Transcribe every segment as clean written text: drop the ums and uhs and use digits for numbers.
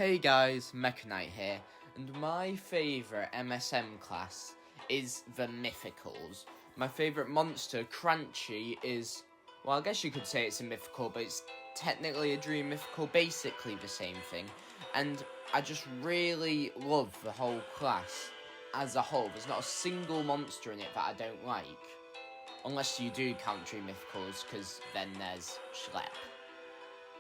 Hey guys, Mechanite here, and my favourite MSM class is the Mythicals. My favourite monster, Crunchy, is, well, I guess you could say it's a mythical, but it's technically a dream mythical, basically the same thing. And I just really love the whole class as a whole. There's not a single monster in it that I don't like. Unless you do count dream mythicals, because then there's Schlep.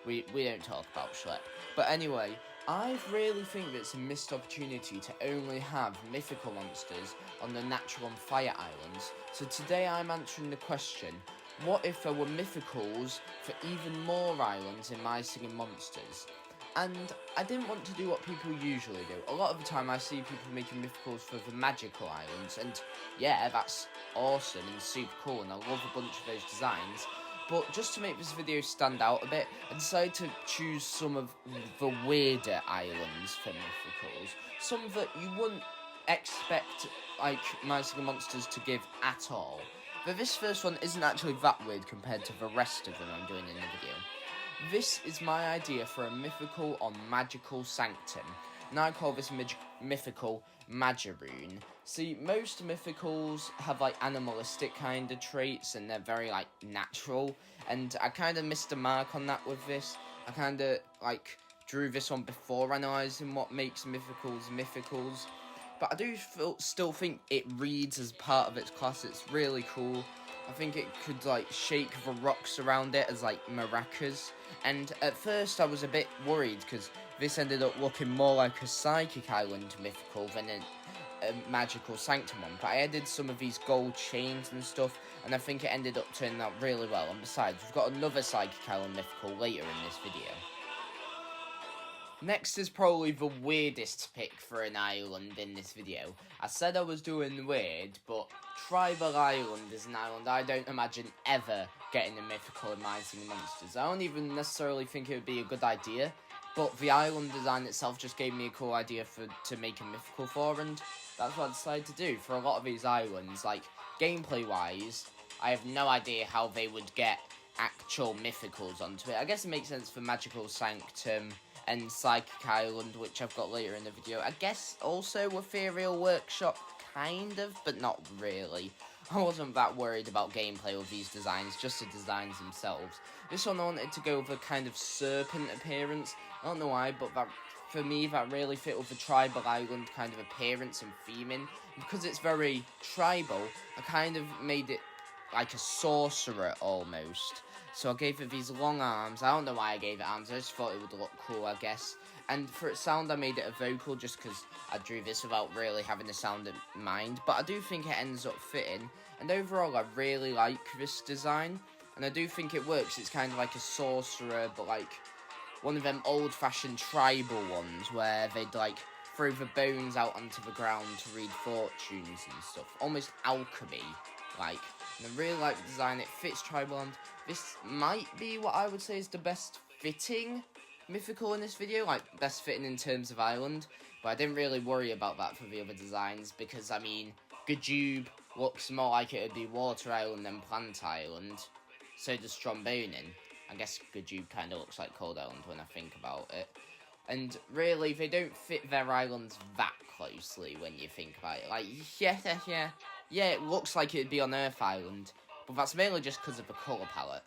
We don't talk about Schlep. But anyway, I really think that it's a missed opportunity to only have mythical monsters on the natural and fire islands. So today I'm answering the question, what if there were mythicals for even more islands in My Singing Monsters? And I didn't want to do what people usually do. A lot of the time I see people making mythicals for the magical islands, and yeah, that's awesome and super cool, and I love a bunch of those designs. But just to make this video stand out a bit, I decided to choose some of the weirder islands for mythicals. Some that you wouldn't expect, like, My Singing Monsters to give at all. But this first one isn't actually that weird compared to the rest of them I'm doing in the video. This is my idea for a mythical on Magical Sanctum. And I call this mythical Magiroon. See, most mythicals have like animalistic kind of traits and they're very like natural. And I kind of missed the mark on that with this. I kind of like drew this one before analysing what makes mythicals. But I do still think it reads as part of its class. It's really cool. I think it could like shake the rocks around it as like maracas. And at first I was a bit worried because this ended up looking more like a Psychic Island mythical than a Magical Sanctum one. But I added some of these gold chains and stuff, and I think it ended up turning out really well. And besides, we've got another Psychic Island mythical later in this video. Next is probably the weirdest pick for an island in this video. I said I was doing weird, but Tribal Island is an island I don't imagine ever getting a mythical in My Singing Monsters. I don't even necessarily think it would be a good idea, but the island design itself just gave me a cool idea to make a mythical for, and that's what I decided to do. For a lot of these islands, like, gameplay-wise, I have no idea how they would get actual mythicals onto it. I guess it makes sense for Magical Sanctum and Psychic Island, which I've got later in the video. I guess also Ethereal Workshop, kind of, but not really. I wasn't that worried about gameplay with these designs, just the designs themselves. This one I wanted to go with a kind of serpent appearance. I don't know why, but that, for me, that really fit with the Tribal Island kind of appearance and theming. Because it's very tribal, I kind of made it like a sorcerer almost. So I gave it these long arms. I don't know why I gave it arms, I just thought it would look cool, I guess. And for its sound, I made it a vocal just because I drew this without really having the sound in mind. But I do think it ends up fitting. And overall, I really like this design. And I do think it works. It's kind of like a sorcerer, but like one of them old-fashioned tribal ones where they'd like throw the bones out onto the ground to read fortunes and stuff. Almost alchemy, like. And I really like the design. It fits Tribal Land. This might be what I would say is the best fitting mythical in this video, like best fitting in terms of island, but I didn't really worry about that for the other designs because, I mean, Gajube looks more like it would be Water Island than Plant Island, so does Strombonin. I guess Gajube kind of looks like Cold Island when I think about it. And really, they don't fit their islands that closely when you think about it. Like, yeah, it looks like it'd be on Earth Island, but that's mainly just because of the colour palette.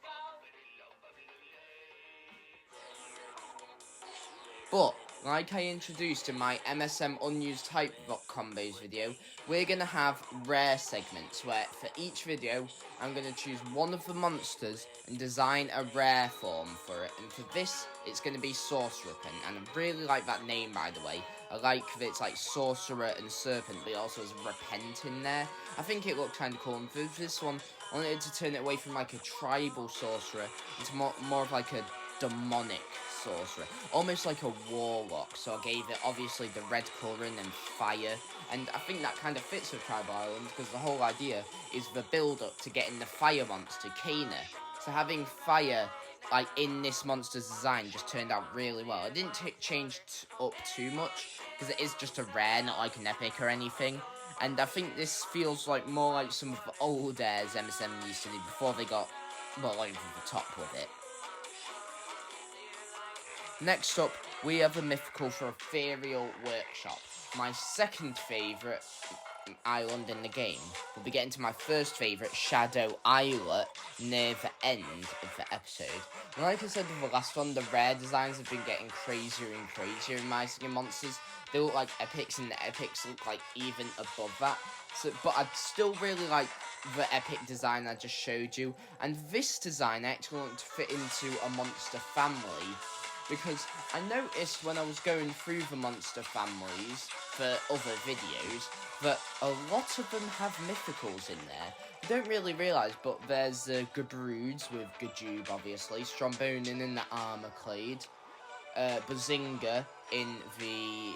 But, like I introduced in my MSM unused type combos video, we're going to have rare segments where for each video, I'm going to choose one of the monsters and design a rare form for it. And for this, it's going to be Sorcerepent, and I really like that name, by the way. I like that it's like Sorcerer and Serpent, but it also has Repent in there. I think it looked kind of cool, and for this one, I wanted to turn it away from like a tribal sorcerer into more of like a demonic sorcerer, almost like a warlock. So I gave it obviously the red colouring and fire, and I think that kind of fits with Tribal Island because the whole idea is the build up to getting the fire monster Kana. So having fire like in this monster's design just turned out really well. It didn't change up too much because it is just a rare, not like an epic or anything. And I think this feels like more like some of the old airs MSM used to do before they got, well, over the top with it. Next up, we have a mythical for Ethereal Workshop. My second favourite island in the game. We'll be getting to my first favourite, Shadow Islet, near the end of the episode. And like I said with the last one, the rare designs have been getting crazier and crazier in My Singing Monsters. They look like epics, and the epics look like even above that. But I still really like the epic design I just showed you. And this design I actually want to fit into a monster family, because I noticed when I was going through the monster families for other videos that a lot of them have mythicals in there. I don't really realise, but there's Gabroods with Gajoob, obviously, Strombonin in the armour clade, Bazinga in the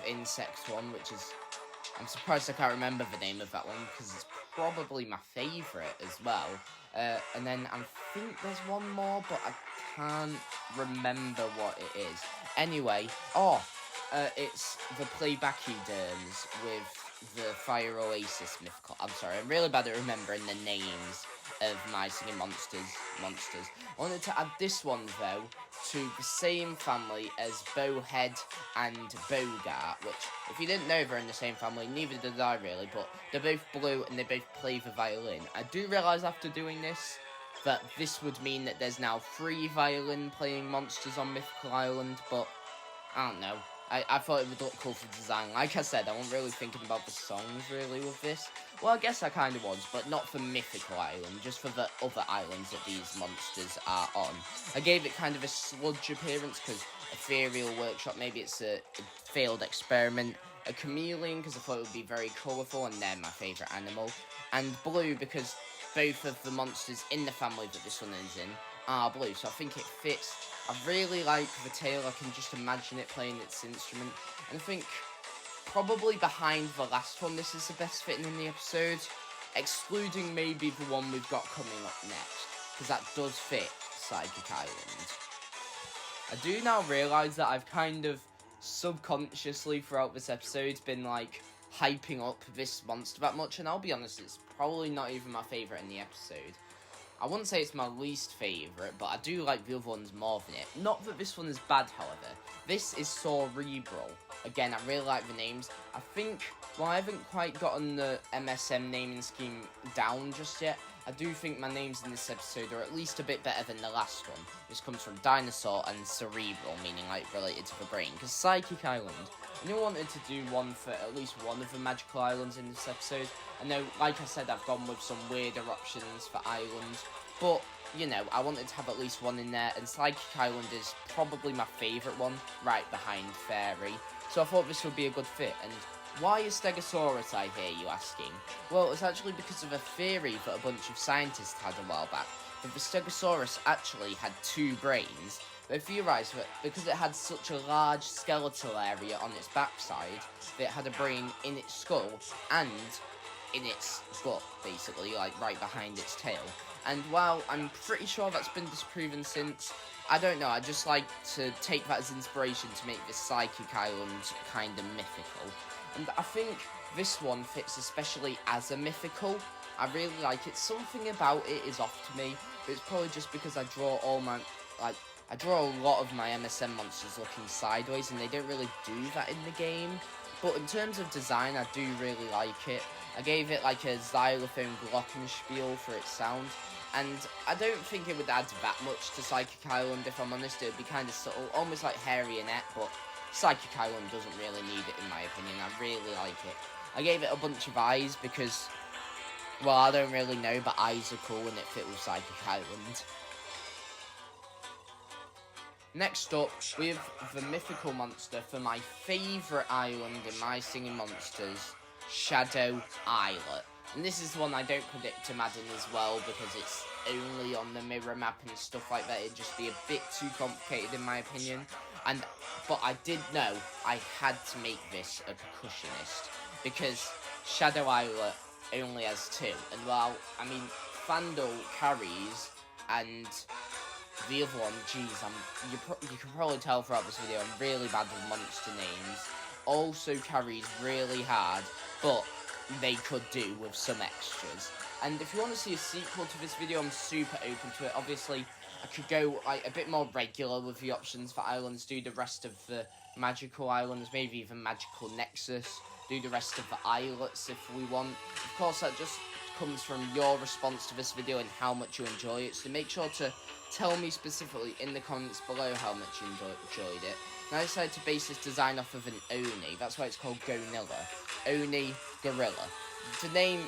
insect one, which is... I'm surprised I can't remember the name of that one, because it's probably my favourite as well. And then I think there's one more, but I can't remember what it is. Anyway, it's the Playbacky Derms with the Fire Oasis mythical. I'm sorry, I'm really bad at remembering the names of My Singing Monsters. I wanted to add this one, though, to the same family as Bowhead and Bogart, which, if you didn't know they're in the same family, neither did I really, but they're both blue and they both play the violin. I do realise after doing this that this would mean that there's now 3 violin playing monsters on Mythical Island, but I don't know. I thought it would look cool for design. Like I said, I wasn't really thinking about the songs, really, with this. Well, I guess I kind of was, but not for Mythical Island, just for the other islands that these monsters are on. I gave it kind of a sludge appearance, because Ethereal Workshop, maybe it's a failed experiment. A chameleon, because I thought it would be very colourful, and they're my favourite animal. And blue, because both of the monsters in the family that this one is in are blue, so I think it fits. I really like the tail. I can just imagine it playing its instrument. And I think probably behind the last one, this is the best fitting in the episode, excluding maybe the one we've got coming up next, because that does fit Psychic Island. I do now realise that I've kind of subconsciously throughout this episode been like hyping up this monster that much, and I'll be honest, it's probably not even my favourite in the episode. I wouldn't say it's my least favourite, but I do like the other ones more than it. Not that this one is bad, however. This is Cerebral. Again, I really like the names. I think, well, I haven't quite gotten the MSM naming scheme down just yet. I do think my names in this episode are at least a bit better than the last one. This comes from Dinosaur and Cerebral, meaning like related to the brain. Because Psychic Island, I knew I wanted to do one for at least one of the magical islands in this episode. I know, like I said, I've gone with some weirder options for islands, but, you know, I wanted to have at least one in there, and Psychic Island is probably my favourite one, right behind Fairy. So I thought this would be a good fit, and why is Stegosaurus, I hear you asking? Well, it's actually because of a theory that a bunch of scientists had a while back, that the Stegosaurus actually had 2 brains. They theorised that because it had such a large skeletal area on its backside, that it had a brain in its skull and in its butt, basically, like right behind its tail. And while I'm pretty sure that's been disproven since, I don't know, I just like to take that as inspiration to make this Psychic Island kind of mythical. And I think this one fits especially as a mythical. I really like it. Something about it is off to me, but it's probably just because I draw all my, I draw a lot of my MSM monsters looking sideways, and they don't really do that in the game. But in terms of design, I do really like it. I gave it like a xylophone glockenspiel for its sound, and I don't think it would add that much to Psychic Island, if I'm honest. It would be kind of subtle, almost like Hairy Annette, but Psychic Island doesn't really need it in my opinion. I really like it. I gave it a bunch of eyes because, well, I don't really know, but eyes are cool and it fit with Psychic Island. Next up, we have the mythical monster for my favourite island in My Singing Monsters, Shadow Islet. And this is one I don't predict to add in as well, because it's only on the mirror map and stuff like that. It'd just be a bit too complicated in my opinion. But I did know I had to make this a percussionist, because Shadow Islet only has 2. And while, I mean, Fandle carries, and the other one, geez, you can probably tell throughout this video, I'm really bad with monster names. Also carries really hard, but they could do with some extras. And if you want to see a sequel to this video, I'm super open to it. Obviously, I could go like a bit more regular with the options for islands, do the rest of the magical islands, maybe even magical nexus, do the rest of the islets if we want. Of course, that just comes from your response to this video and how much you enjoy it, so make sure to tell me specifically in the comments below how much you enjoyed it. And I decided to base this design off of an Oni, that's why it's called Gonilla. Oni Gorilla. The name,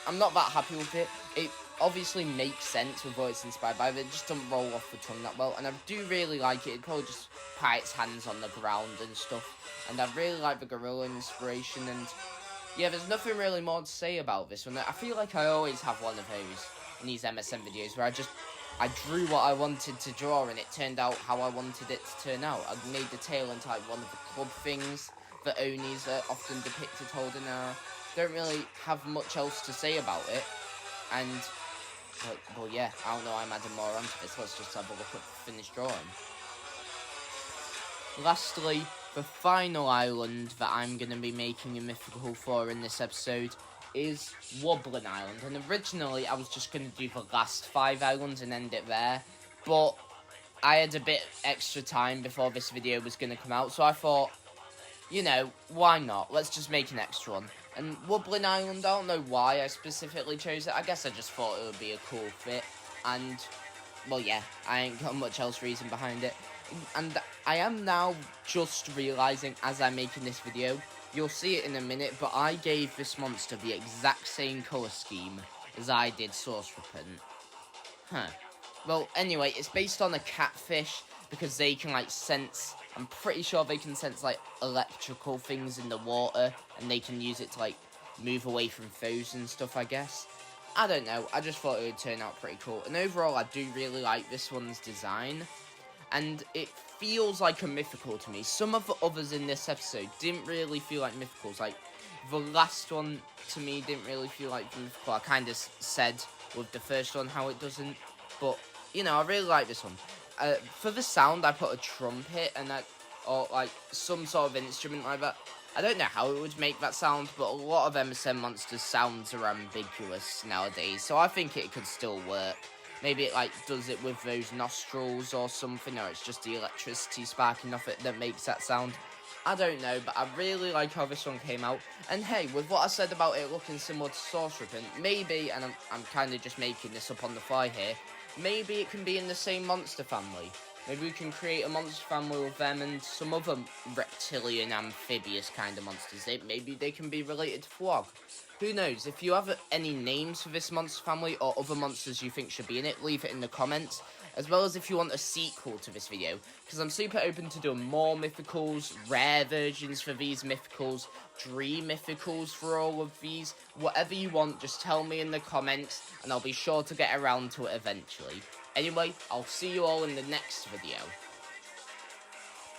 I'm not that happy with it. It obviously makes sense with what it's inspired by, but it just doesn't roll off the tongue that well, and I do really like it. It'd probably just pat its hands on the ground and stuff, and I really like the gorilla inspiration, and yeah, there's nothing really more to say about this one. I feel like I always have one of those in these MSM videos where I drew what I wanted to draw and it turned out how I wanted it to turn out. I made the tail into like one of the club things that Onis are often depicted holding. Don't really have much else to say about it, and well yeah, I don't know, I'm adding more onto this. Let's just have a look at the finished drawing. Lastly, the final island that I'm going to be making a mythical for in this episode is Wobbling Island. And originally, I was just going to do the last 5 islands and end it there. But I had a bit extra time before this video was going to come out. So I thought, you know, why not? Let's just make an extra one. And Wobbling Island, I don't know why I specifically chose it. I guess I just thought it would be a cool fit. And, well, yeah, I ain't got much else reason behind it. And I am now just realising as I'm making this video, you'll see it in a minute, but I gave this monster the exact same colour scheme as I did Sorcerer Print. Well, anyway, it's based on a catfish, because they can, like, sense, I'm pretty sure they can sense, like, electrical things in the water, and they can use it to, like, move away from foes and stuff, I guess. I don't know, I just thought it would turn out pretty cool. And overall, I do really like this one's design. And it feels like a mythical to me. Some of the others in this episode didn't really feel like mythicals. Like, the last one, to me, didn't really feel like mythical. I kind of said with the first one how it doesn't. But, you know, I really like this one. For the sound, I put a trumpet and or, like, some sort of instrument like that. I don't know how it would make that sound, but a lot of MSM Monsters sounds are ambiguous nowadays. So I think it could still work. Maybe it, like, does it with those nostrils or something, or it's just the electricity sparking off it that makes that sound. I don't know, but I really like how this one came out. And hey, with what I said about it looking similar to Sorcerer Print, maybe, and I'm kind of just making this up on the fly here, maybe it can be in the same monster family. Maybe we can create a monster family with them and some other reptilian, amphibious kind of monsters. Maybe they can be related to Flog. Who knows? If you have any names for this monster family or other monsters you think should be in it, leave it in the comments. As well as if you want a sequel to this video, because I'm super open to doing more mythicals, rare versions for these mythicals, dream mythicals for all of these. Whatever you want, just tell me in the comments, and I'll be sure to get around to it eventually. Anyway, I'll see you all in the next video.